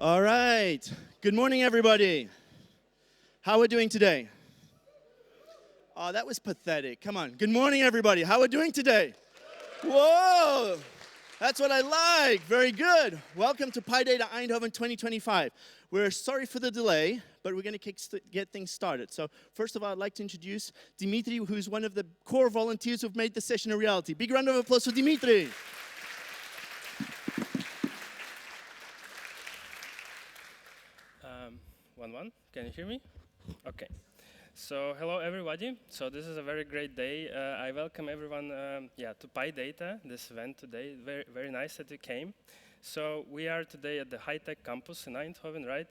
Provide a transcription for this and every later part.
All right. Good morning, everybody. How are we doing today? Oh, that was pathetic. Come on. Good morning, everybody. How are we doing today? Whoa! That's what I like. Very good. Welcome to Pydata Eindhoven 2025. We're sorry for the delay, but we're going to get things started. So first of all, I'd like to introduce Dimitri, who's one of the core volunteers who've made the session a reality. Big round of applause for Dimitri. One. Can you hear me? Okay. So hello everybody. So this is a very great day. I welcome everyone to Pydata, this event today. Very nice that you came. So we are today at the high-tech campus in Eindhoven, right?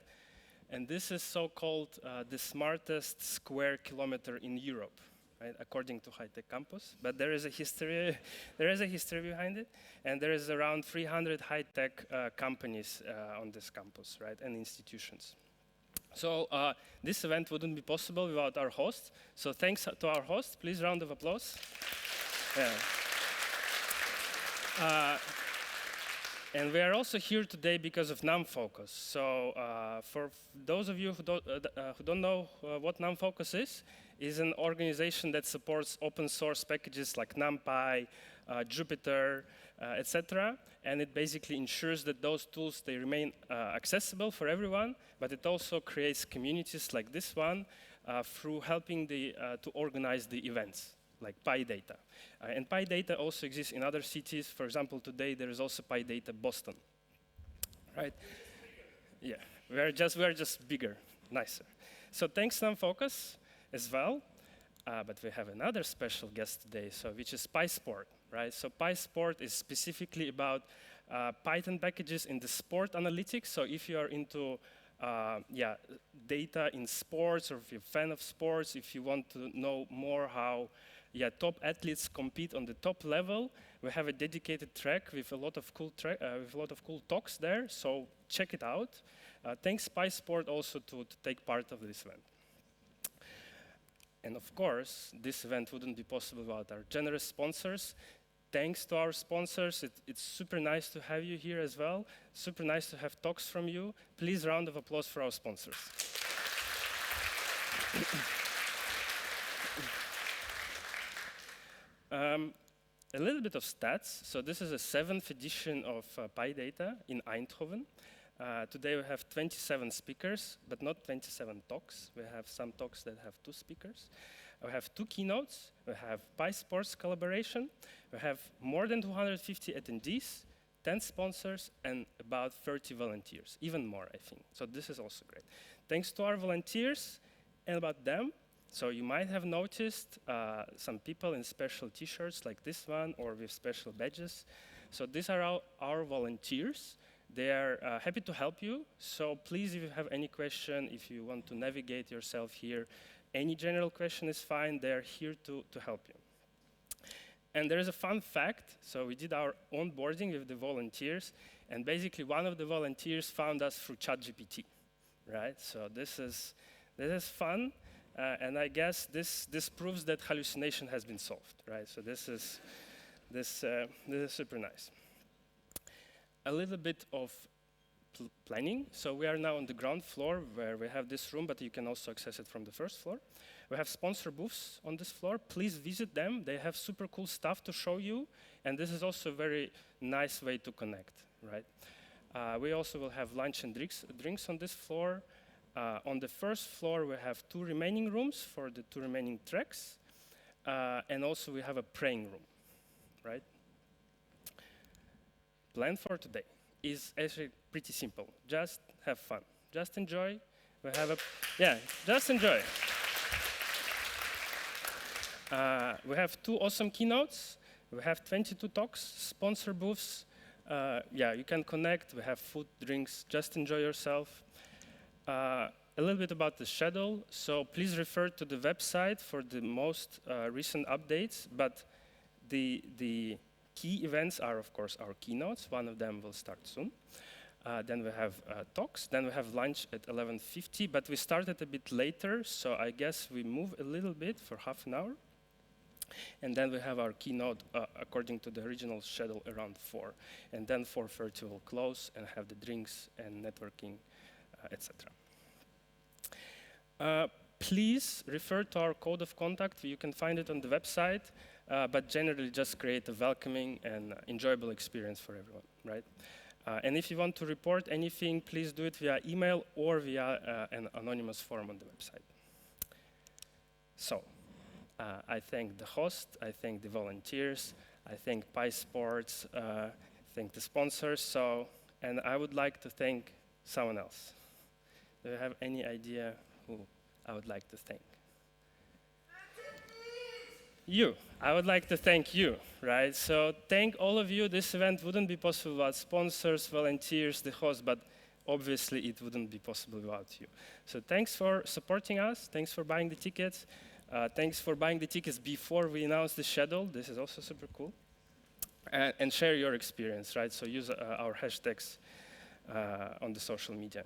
And this is so-called the smartest square kilometer in Europe, right? According to high-tech campus. But there is a history. There is a history behind it, and there is around 300 high-tech companies on this campus, right, and institutions. So this event wouldn't be possible without our host. So thanks to our host. Please, round of applause. Yeah. And we are also here today because of NumFOCUS. So for those of you who don't know what NumFOCUS is an organization that supports open source packages like NumPy, Jupyter, etc. And it basically ensures that those tools, they remain accessible for everyone, but it also creates communities like this one through helping to organize the events, like Pydata. And Pydata also exists in other cities. For example, today there is also Pydata Boston, right? Yeah, we're just bigger, nicer. So thanks NumFOCUS as well. But we have another special guest today, which is PySport, right? So PySport is specifically about Python packages in the sport analytics. So if you are into data in sports, or if you're a fan of sports, if you want to know more how top athletes compete on the top level, we have a dedicated track with a lot of cool talks there. So check it out. Thanks PySport also to take part of this event. And of course, this event wouldn't be possible without our generous sponsors. Thanks to our sponsors. It's super nice to have you here as well. Super nice to have talks from you. Please, round of applause for our sponsors. A little bit of stats. So this is the 7th edition of Pydata in Eindhoven. Today we have 27 speakers, but not 27 talks. We have some talks that have 2 speakers. We have 2 keynotes. We have PySports collaboration. We have more than 250 attendees, 10 sponsors, and about 30 volunteers, even more, I think. So this is also great. Thanks to our volunteers and about them. So you might have noticed some people in special t-shirts like this one, or with special badges. So these are our volunteers. They are happy to help you. So please, if you have any question, if you want to navigate yourself here, any general question is fine. They're here to help you. And there is a fun fact. So we did our onboarding with the volunteers. And basically, one of the volunteers found us through ChatGPT, right? So this is fun. And I guess this proves that hallucination has been solved, right? So this is super nice. A little bit of planning. So we are now on the ground floor where we have this room, but you can also access it from the first floor. We have sponsor booths on this floor. Please visit them. They have super cool stuff to show you. And this is also a very nice way to connect, right? We also will have lunch and drinks on this floor. On the first floor, we have 2 remaining rooms for the 2 remaining tracks. And also we have a praying room, right? Plan for today is actually pretty simple. Just have fun. Just enjoy. Just enjoy. We have 2 awesome keynotes. We have 22 talks, sponsor booths. You can connect. We have food, drinks. Just enjoy yourself. A little bit about the schedule. So please refer to the website for the most recent updates. But the key events are, of course, our keynotes. One of them will start soon. Then we have talks. Then we have lunch at 11:50. But we started a bit later, so I guess we move a little bit for half an hour. And then we have our keynote according to the original schedule around 4. And then 4:30 will close and have the drinks and networking, etc. Please refer to our code of contact. You can find it on the website, but generally just create a welcoming and enjoyable experience for everyone, right? And if you want to report anything, please do it via email or via an anonymous form on the website. So, I thank the host, I thank the volunteers, I thank PySports, thank the sponsors, and I would like to thank someone else. Do you have any idea who I would like to thank? You. I would like to thank you, right? So thank all of you. This event wouldn't be possible without sponsors, volunteers, the host, but obviously it wouldn't be possible without you. So thanks for supporting us. Thanks for buying the tickets. Thanks for buying the tickets before we announce the schedule. This is also super cool. And share your experience, right? So use our hashtags on the social media.